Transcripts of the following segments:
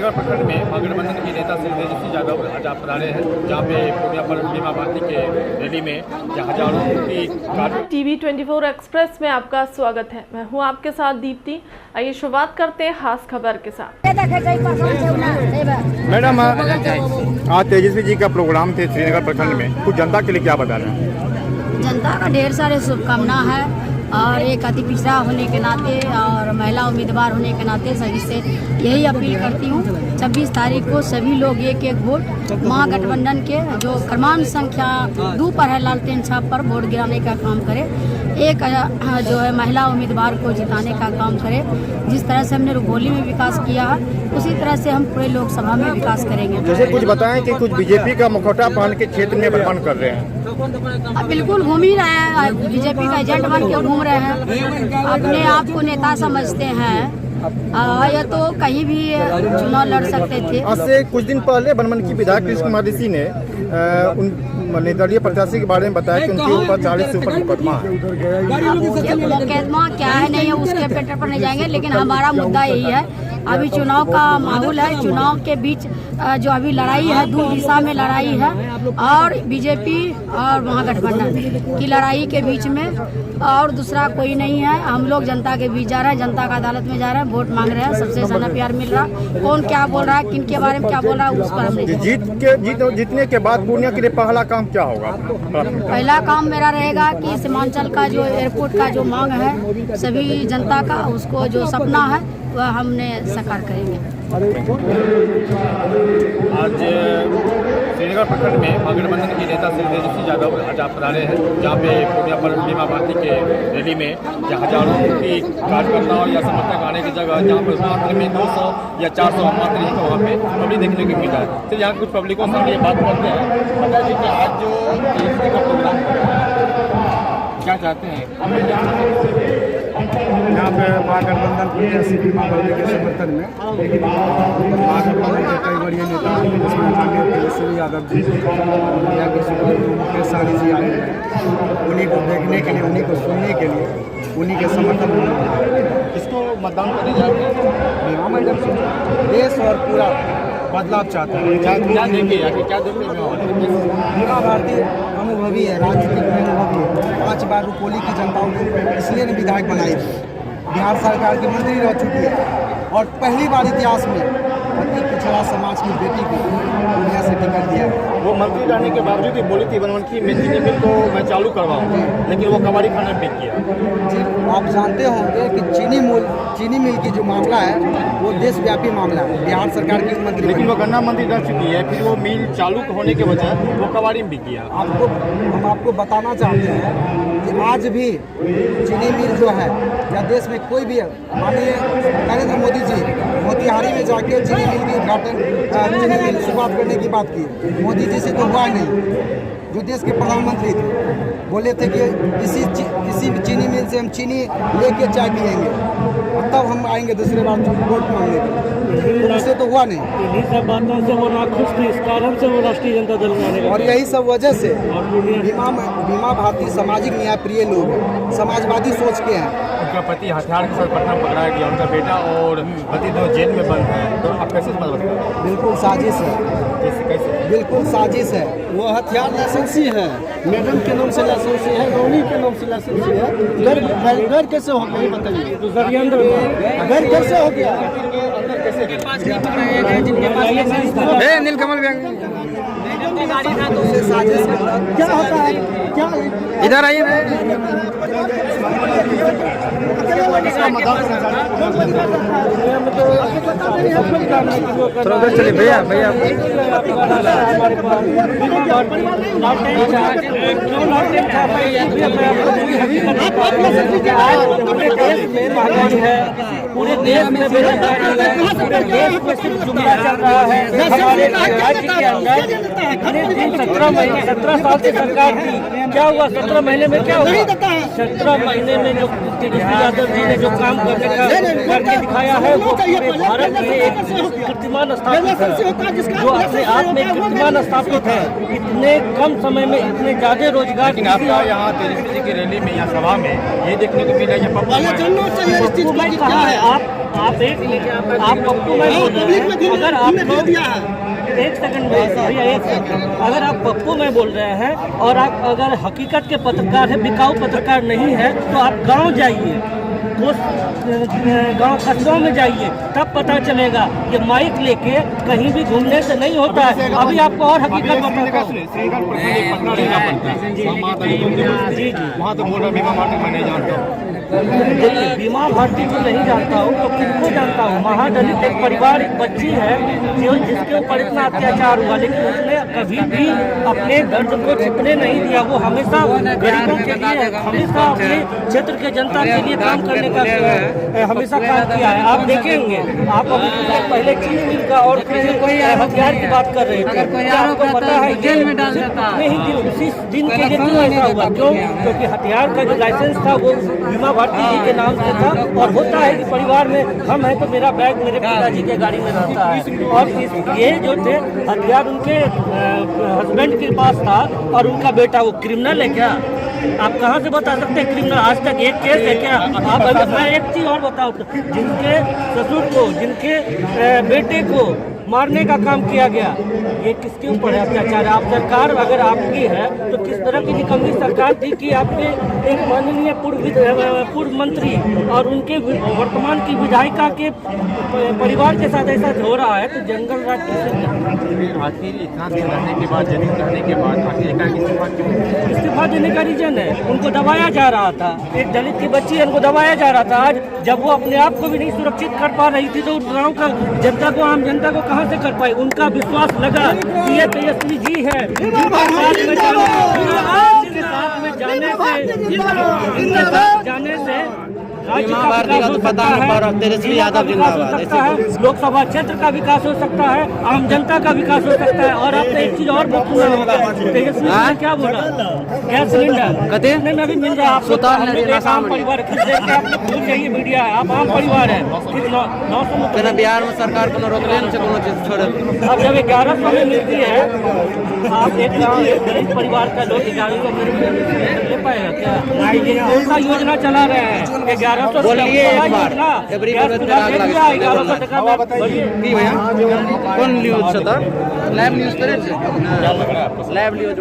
श्रीनगर प्रखंड में महागठबंधन के नेता श्री तेजस्वी यादव आज आप पधारे हैं, जहाँ पे पूर्णिया पर बीमा भारती के रैली में हजारों की टीवी 24 एक्सप्रेस में आपका स्वागत है। मैं हूँ आपके साथ दीप्ति। आइए शुरुआत करते हैं खास खबर के साथ। मैडम, आज तेजस्वी जी का प्रोग्राम थे श्रीनगर प्रखंड में, कुछ जनता के लिए क्या बता रहे हैं? जनता का ढेर सारे शुभकामना है और एक अति पिछड़ा होने के नाते और महिला उम्मीदवार होने के नाते सभी से यही अपील करती हूँ, 26 तारीख को सभी लोग एक एक वोट महागठबंधन के जो क्रमांक संख्या 2 पर है लालटेन छाप पर वोट गिराने का काम करे, एक जो है महिला उम्मीदवार को जिताने का काम करे। जिस तरह से हमने रुपौली में विकास किया है उसी तरह से हम पूरे लोकसभा में विकास करेंगे। जैसे कुछ बताएं कि कुछ बीजेपी का मुखौटा पहन के क्षेत्र में भ्रमण कर रहे हैं। बिल्कुल घूम ही रहे हैं, बीजेपी का एजेंट बन के घूम रहे हैं, अपने आप को नेता समझते हैं। या तो कहीं भी चुनाव लड़ सकते थे। आज से कुछ दिन पहले बनमन की विधायक कृष्ण कुमार ऋषि ने उन निर्दलीय प्रत्याशी के बारे में बताया कि उनके ऊपर 40 से ऊपर मुकदमा है। मुकदमा क्या है नहीं है उसके पेटर पर नहीं जाएंगे, लेकिन हमारा मुद्दा यही है, अभी चुनाव का माहौल है, चुनाव के बीच जो अभी लड़ाई है, 2 दिशा में लड़ाई है और बीजेपी और महागठबंधन की लड़ाई के बीच में, और दूसरा कोई नहीं है। हम लोग जनता के बीच जा रहे हैं, जनता का अदालत में जा रहे हैं, वोट मांग रहे हैं, सबसे ज्यादा प्यार मिल रहा है। कौन क्या बोल रहा है, किन के बारे में क्या बोल रहा है, उस पर हम जीतने के बाद पूर्णिया के लिए पहला काम क्या होगा? पहला काम मेरा रहेगा कि सीमांचल का जो एयरपोर्ट का जो मांग है सभी जनता का, उसको जो सपना है वह हमने साकार करेंगे। आज श्रीनगर प्रखंड में महागठबंधन के नेता श्री तेजस्वी यादव आज आप पधारे हैं, जहाँ पे पूर्णिया पर बीमा भारती के रैली में हजारों की कार्यकर्ताओं या समर्थक आने की जगह जहाँ पर मात्र में 200 या 400 मात्र ही वहाँ पे पब्लिक देखने को मिला है। तो यहाँ कुछ पब्लिकों से ये बात करते हैं, पता है कि आज जो तेजस्वी का प्रोग्राम क्या चाहते हैं? यहाँ पे महागठबंधन प्रत्याशी बीमा भारती के समर्थन में महागठबंधन के कई बड़े नेता जिसमें माननीय तेजस्वी यादव जी, इंडिया के सुप्रीम मुकेश सहनी जी आए हैं, उन्हीं को देखने के लिए, उन्हीं को सुनने के लिए, उन्हीं के समर्थन में इसको मतदान करने जाएंगे। बीमा मैडम देश और पूरा बदलाव चाहता है। क्या देंगे या क्या देंगे? बीमा भारती अनुभवी है, राजनीतिक में अनुभवी है, 5 बार रुपौली की जनता ने इसलिए ने विधायक बनाई थी, बिहार सरकार की मंत्री रह चुकी है और पहली बार इतिहास में अति पिछड़ा समाज की बेटी को दुनिया से टिकट दिया है। वो मंत्री रहने के बावजूद ही बोली थी बनमनखी में चीनी मिल तो मैं चालू करवाऊँ, लेकिन वो कबाड़ी खाना बिक गया। जी, आप जानते होंगे कि चीनी मिल की जो मामला है वो देशव्यापी मामला है, बिहार सरकार की मंत्री, लेकिन वो गन्ना मंत्री रह चुकी है, फिर वो मिल चालू होने के बजाय वो कबाड़ी में बिक गया। हम आपको बताना चाहते हैं कि आज भी चीनी मिल जो है या देश में कोई भी, माननीय नरेंद्र मोदी जी मोतिहारी में जाके चीनी मिल की उद्घाटन, चीनी मिल शुरुआत करने की बात की, मोदी जी से तो हुआ नहीं। जो देश के प्रधानमंत्री थे बोले थे कि इसी चीनी मिल से हम चीनी लेके चाय पियेंगे और तब हम आएंगे दूसरे बार वोट मांगने के लिए, उससे तो हुआ नहीं। इन्हीं सब बातों से वो नाखुश थे, इस कारण से वो राष्ट्रीय जनता दल में आने लगे। और यही सब वजह से बीमा भारती सामाजिक न्याय प्रिय लोग हैं, समाजवादी सोच के हैं। उनका पति हथियार के साथ पटना पकड़ाया गया, उनका बेटा और पति दोनों जेल में बंद है, तो आप कैसे समझ सकते हैं? बिल्कुल साजिश है। कैसे? बिल्कुल साजिश है। वो हथियार लाइसेंसी है, मैडम के नाम से लाइसेंसी है, गौनी के नाम से लाइसेंसी है। घर कैसे हो गया बताइए? तो सर ये अंदर घर कैसे हो गया? नीलकमल साजिश क्या होता है? क्या इधर आइए थोड़ा उधर चलिए भैया। पूरे देश में पूरे देश में सिर्फ जुमला चल रहा है। हमारे राज्य के अंदर 17 साल से सरकार थी, क्या हुआ 17 महीने में? क्या हुआ 17 महीने में? जो तेजस्वी यादव जी ने जो काम करके दिखाया है वो पूरे भारत में एक कीर्तिमान स्थापित है, जो अपने आप में कीर्तिमान स्थापित है। इतने कम समय में इतने ज्यादा रोजगार। लेकिन आपका यहाँ तेजस्वी जी की रैली में या सभा में ये देखने को मिला, आप पप्पू मैं अगर आप लोग एक सेकंड भैया एक सेकंड, अगर आप पप्पू में बोल रहे हैं और आप अगर हकीकत के पत्रकार है, बिकाऊ पत्रकार नहीं है, तो आप गांव जाइए, गांव कस्बों में जाइए, तब पता चलेगा। ये माइक लेके कहीं भी घूमने से नहीं होता है। अभी आपको और हकीकत बताता हूँ। जी वहाँ तो बोल रहा बीमा भारती मैं नहीं जानता। देखिए, बीमा भारती को नहीं जानता हूँ तो किसको जानता हूँ। महादलित एक परिवार, एक बच्ची है जो जिसके ऊपर इतना अत्याचार हुआ, लेकिन उसने कभी भी अपने दर्द को छिपने नहीं दिया। वो हमेशा गरीबों के लिए, हमेशा अपने क्षेत्र के जनता के लिए काम करने का हमेशा काम किया है। आप देखेंगे, आप अभी पहले चीनी मिल का और कोई हथियार की बात कर रहे थे, क्या आपको पता है जेल में डाल देता नहीं? उसी दिन के लिए क्यों ऐसा हुआ? क्यों? क्योंकि हथियार का जो लाइसेंस था वो बीमा भारती जी के नाम से था। और होता है कि परिवार में हम हैं तो मेरा बैग मेरे पिताजी के गाड़ी में रहता है। और ये जो थे हथियार उनके हस्बैंड के पास था और उनका बेटा वो क्रिमिनल है क्या? आप कहाँ से बता सकते हैं क्रिमिनल? आज तक एक केस है क्या? आप मैं एक चीज और बताऊँ, जिनके ससुर को, जिनके बेटे को मारने का काम किया गया, ये किसके ऊपर है अत्याचार? आप सरकार अगर आपकी है तो किस तरह की निकम्मी सरकार थी कि आपने एक माननीय पूर्व मंत्री और उनके वर्तमान की विधायिका के परिवार के साथ ऐसा हो रहा है, तो जंगल राज कैसे? आखिर इतना दिन रहने के बाद, जमीन रहने के बाद आखिर इस्तीफा देने का रीजन है उनको दबाया जा रहा था। एक दलित की बच्ची है, उनको दबाया जा रहा था। आज जब वो अपने आप को भी नहीं सुरक्षित कर पा रही थी तो गाँव का जनता को, आम जनता को कहाँ से कर पाए? उनका विश्वास लगा कि ये तेजस्वी जी है। उनके साथ में जाने से राज्य का विकास हो सकता है, तेजस्वी यादव विकास हो सकता है, लोकसभा क्षेत्र का विकास हो सकता है, आम जनता का विकास हो सकता है। और आपने एक चीज और बोला, तेजस्वी ने क्या बोला? गैस सिलेंडर कहते में भी मिल रहा है आपको। एक आम परिवार भूल जाइए, मीडिया है, आप आम परिवार है। 900 बिहार में सरकार को रोक रहे हैं छोड़े। अब जब 1100 में मिलती है, आप एक गाँव एक गरीब परिवार का लोग 1100 में ले पाएगा क्या? कौन सा योजना चला रहे हैं? 1100 बोलिए एक बार। कौन न्यूज था? लैब न्यूज करे लैब न्यूज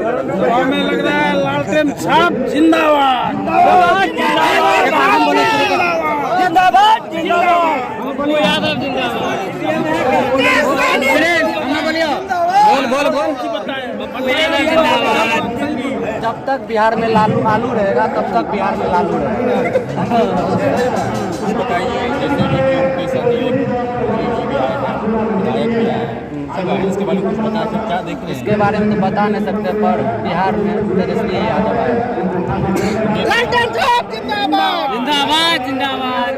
में लग रहा है लालटेन छाप जिंदाबाद जिंदाबाद जिंदाबाद। जब तक बिहार में लालू रहेगा तब तक बिहार में लालू रहेगा। इसके बारे में कुछ बता सकते? क्या देख रहे हैं? इसके बारे में तो बता नहीं सकते, पर बिहार में तेजस्वी यादव है। जिंदाबाद जिंदाबाद।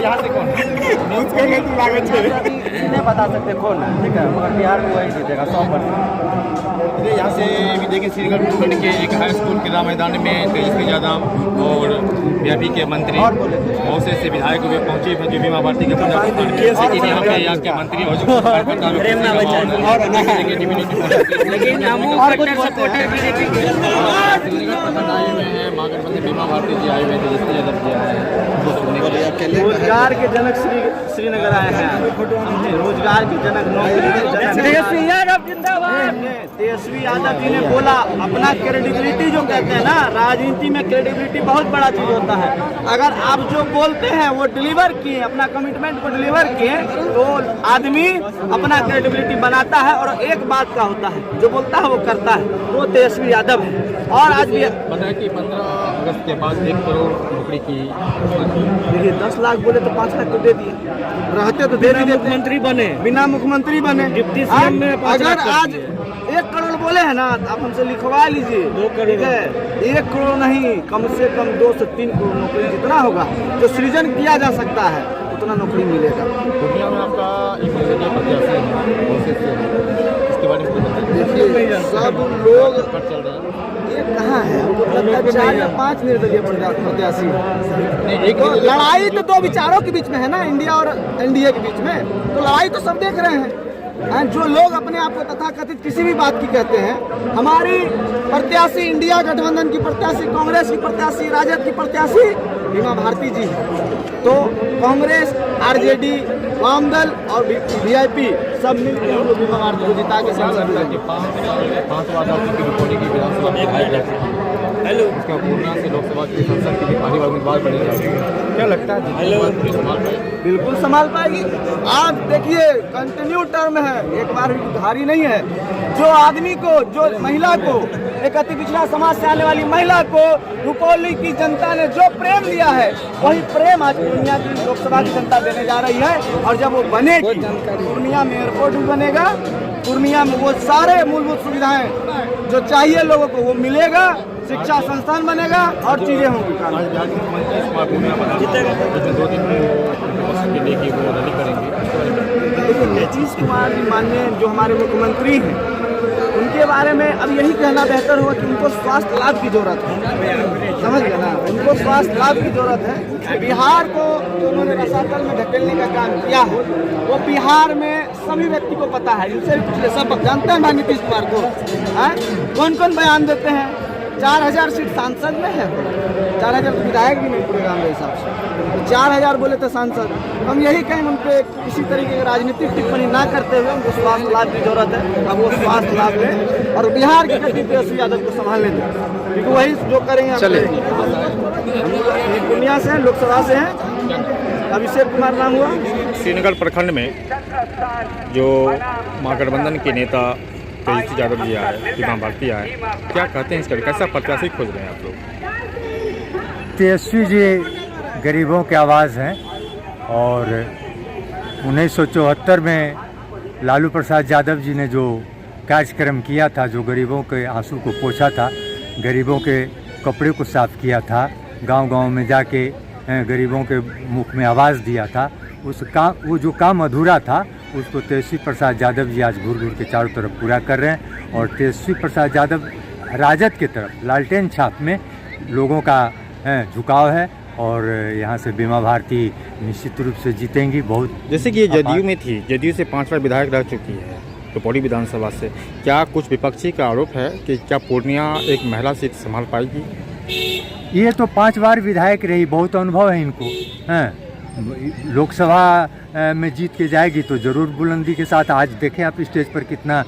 यहाँ से कौन नहीं बता सकते कौन है, ठीक है, मगर बिहार में वही जीतेगा 100%। यहाँ से भी देखिए, श्रीनगर प्रखंड के एक हाई स्कूल क्रीड़ा मैदान में तेजस्वी यादव और बीजेपी के मंत्री बहुत से विधायक भी पहुंचे थे जो बीमा भारती के यहाँ के मंत्री और महागठबंधन बीमा भारती जी आए हुए, तेजस्वी यादव जी आए हैं। रोजगार के जनक श्रीनगर आए हैं। रोजगार के जनक, नौकरी के जनक तेजस्वी यादव जिंदाबाद। तेजस्वी यादव जी ने बोला, अपना क्रेडिबिलिटी जो कहते हैं ना, राजनीति में क्रेडिबिलिटी बहुत बड़ा चीज होता है। अगर आप जो बोलते हैं वो डिलीवर किए, अपना कमिटमेंट को डिलीवर किए, तो आदमी अपना क्रेडिबिलिटी बनाता है और एक बात का होता है, जो बोलता है वो करता है। वो तेजस्वी यादव है। और आज भी बताया कि 15 अगस्त के बाद 1 करोड़ नौकरी की, देखिए 10 लाख बोले तो 5 लाख तो दे दिए, रहते तो दे दिए। मुख्यमंत्री बने, बिना मुख्यमंत्री बने, डिप्टी सीएम में अगर आज 1 करोड़ बोले हैं ना, तो आप हमसे लिखवा लीजिए। 2 करोड़ है, 1 करोड़ नहीं, कम से कम 2 से 3 करोड़ नौकरी जितना होगा जो सृजन किया जा सकता है उतना नौकरी मिलेगा। दुनिया में आपका एक प्रत्याशी है, इसके बारे में कुछ बताइए। देखिए सब लोग चल रहा है, ये कहाँ है? हमको लगता है 4 या 5 निर्दलीय प्रत्याशी है। तो लड़ाई तो 2 विचारों के बीच में है ना, इंडिया और एनडीए के बीच में, तो लड़ाई तो सब देख रहे हैं। जो लोग अपने आप को तथाकथित किसी भी बात की कहते हैं, हमारी प्रत्याशी, इंडिया गठबंधन की प्रत्याशी, कांग्रेस की प्रत्याशी, राजद की प्रत्याशी बीमा भारती जी हैं। तो कांग्रेस, आरजेडी, वाम दल और वीआईपी सब मिलकर हम लोग बीमा भारती को जिता के सांसद लाएंगे। 5 वार्डों की रिपोर्टिंग की विधानसभा में विधायक रह चुके हैं। उसका पूर्णिया से लोकसभा के संसद के लिए पहली बार उम्मीदवार बने जाएंगे। क्या लगता है जितनी संभाल पाएगी? बिल्कुल संभाल पाएगी। आप देखिए कंटिन्यू टर्म है, एक बार भी उधारी नहीं है। जो आदमी को, जो महिला को, एक अति पिछड़ा समाज से आने वाली महिला को रुपौली की जनता ने जो प्रेम दिया है, वही प्रेम आज पूर्णिया की लोकसभा की जनता देने जा रही है। और जब वो बनेगी, पूर्णिया में एयरपोर्ट भी बनेगा, पूर्णिया में वो सारे मूलभूत सुविधाएं जो चाहिए लोगों को वो मिलेगा, शिक्षा संस्थान बनेगा और चीजें होंगी। आज बिहार के मुख्यमंत्री नीतीश कुमार पूर्णिया बना जितने 2 दिन के लिए कि वो रैली करेंगे। देखिए नीतीश कुमार जी माननीय जो हमारे मुख्यमंत्री हैं, उनके बारे में अब यही कहना बेहतर होगा कि उनको स्वास्थ्य लाभ की जरूरत है। समझ गए ना, उनको स्वास्थ्य लाभ की जरूरत है। बिहार को जो उन्होंने रसातल में ढकेलने का काम किया है, वो बिहार में सभी व्यक्ति को पता है। इनसे भी पिछले सब जानते हैं भाई नीतीश कुमार को। कौन कौन बयान देते हैं? 4000 सीट सांसद में है, 4000 विधायक भी नहीं पूरे गाँव के हिसाब से, तो 4000 बोले थे सांसद। हम यही कहें उन पर किसी तरीके की राजनीतिक टिप्पणी ना करते हुए उनको स्वास्थ्य लाभ की जरूरत है। अब वो स्वास्थ्य लाभ लें और बिहार के गति तेजस्वी यादव को संभालने दें, क्योंकि वही जो करेंगे। चले पूर्णिया से हैं, लोकसभा से हैं, अभिषेक कुमार नाम हुआ। श्रीनगर प्रखंड में जो महागठबंधन के नेता तेजस्वी यादव जी आए, बीमा भारती आए, क्या कहते हैं इसका, कैसा प्रत्याशी खोज रहे हैं आप लोग? तेजस्वी जी गरीबों की आवाज़ हैं और 1974 में लालू प्रसाद यादव जी ने जो कार्यक्रम किया था, जो गरीबों के आंसू को पोंछा था, गरीबों के कपड़े को साफ किया था, गांव-गांव में जाके गरीबों के मुख में आवाज़ दिया था, वो जो काम अधूरा था उसको तेजस्वी प्रसाद यादव जी आज घूर घूर के चारों तरफ पूरा कर रहे हैं। और तेजस्वी प्रसाद यादव राजद की तरफ लालटेन छाप में लोगों का झुकाव है और यहाँ से बीमा भारती निश्चित रूप से जीतेंगी। बहुत जैसे कि ये जदयू में थी, जदयू से 5 बार विधायक रह चुकी है रुपौली विधानसभा से, क्या कुछ विपक्षी का आरोप है कि क्या पूर्णिया एक महिला सीट संभाल पाएगी? ये तो 5 बार विधायक रही, बहुत अनुभव है इनको। लोकसभा में जीत के जाएगी तो ज़रूर बुलंदी के साथ। आज देखें आप स्टेज पर कितना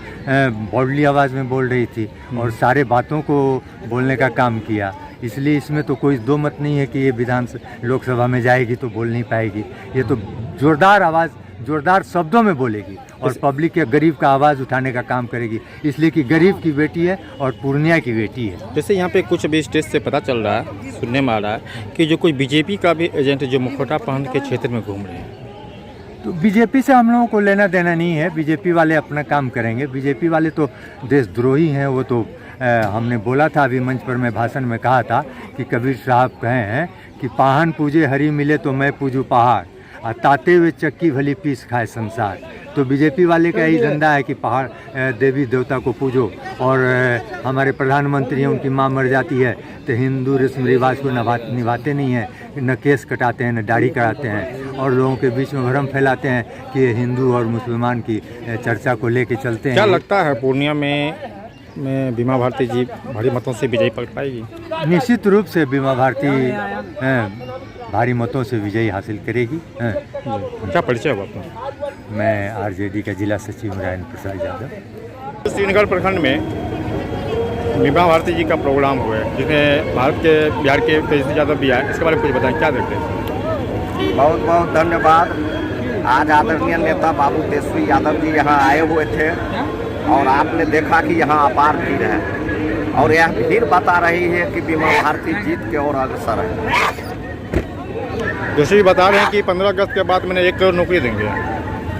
बॉडली आवाज़ में बोल रही थी और सारे बातों को बोलने का काम किया। इसलिए इसमें तो कोई दो मत नहीं है कि ये लोकसभा में जाएगी तो बोल नहीं पाएगी। ये तो जोरदार आवाज़, जोरदार शब्दों में बोलेगी और पब्लिक के गरीब का आवाज़ उठाने का काम करेगी, इसलिए कि गरीब की बेटी है और पूर्णिया की बेटी है। जैसे यहाँ पे कुछ अभी स्टेज से पता चल रहा है, सुनने में आ रहा है कि जो कोई बीजेपी का भी एजेंट जो मुखौटा पहन के क्षेत्र में घूम रहे हैं, तो बीजेपी से हम लोगों को लेना देना नहीं है। बीजेपी वाले अपना काम करेंगे। बीजेपी वाले तो देशद्रोही हैं। वो तो हमने बोला था अभी मंच पर, मैं भाषण में कहा था कि कबीर साहब कहे हैं कि पाहन पूजे हरी मिले तो मैं पूजू पहाड़, और ताते हुए चक्की भली पीस खाए संसार। तो बीजेपी वाले का यही धंधा है कि पहाड़ देवी देवता को पूजो। और हमारे प्रधानमंत्री हैं, उनकी माँ मर जाती है तो हिंदू रस्म रिवाज को निभाते नहीं हैं, न केस कटाते हैं न दाढ़ी कराते हैं और लोगों के बीच में भ्रम फैलाते हैं कि हिंदू और मुसलमान की चर्चा को लेके चलते हैं। क्या लगता है पूर्णिया में बीमा भारती जी भारी मतों से विजयी पलट पाएगी? निश्चित रूप से बीमा भारती भारी मतों से विजयी हासिल करेगी। क्या परिचय हुआ आपका? मैं आरजेडी का जिला सचिव नारायण प्रसाद यादव। श्रीनगर प्रखंड में बीमा भारती जी का प्रोग्राम हुआ है, जिसमें बिहार के तेजस्वी यादव भी आए, इसके बारे में कुछ बताएं, क्या देखते हैं? बहुत बहुत धन्यवाद। आज आदरणीय नेता बाबू तेजस्वी यादव जी यहाँ आए हुए थे और आपने देखा कि यहाँ अपार भीड़ है और यह भीड़ बता रही है कि बीमा भारती जीत के और अग्रसर है। जैसे भी बता रहे हैं कि 15 अगस्त के बाद मैंने 1 करोड़ नौकरी देंगे।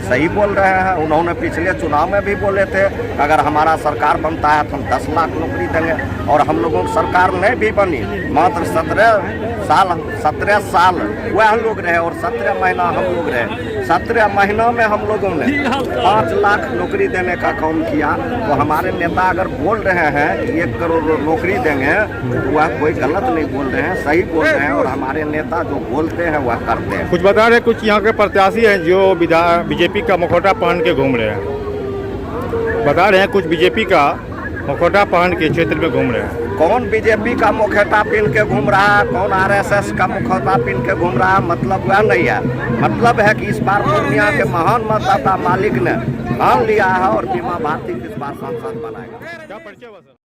सही बोल रहे हैं। उन्होंने पिछले चुनाव में भी बोले थे अगर हमारा सरकार बनता है तो हम 10 लाख नौकरी देंगे और हम लोगों की सरकार नहीं भी बनी। मात्र 17 साल वह लोग रहे और 17 महीना हम लोग रहे। 17 महीना में हम लोगों ने 5 लाख नौकरी देने का काम किया। तो हमारे नेता अगर बोल रहे हैं कि 1 करोड़ नौकरी देंगे तो वह कोई गलत नहीं बोल रहे हैं, सही बोल रहे हैं। और हमारे नेता जो बोलते हैं वह करते हैं। कुछ बता रहे हैं, कुछ यहाँ के प्रत्याशी हैं जो बीजेपी का मुखौटा पहन के घूम रहे हैं। बता रहे हैं कुछ बीजेपी का मुखौटा पहन के क्षेत्र में घूम रहे हैं। कौन बीजेपी का मुखौटा पहन के घूम रहा है, कौन आरएसएस का मुखौटा पहन के घूम रहा है, मतलब वह नहीं है। मतलब है कि इस बार पूर्णिया के महान मतदाता मालिक ने ठान लिया है और बीमा भारती इस बार सांसद बनाएगा।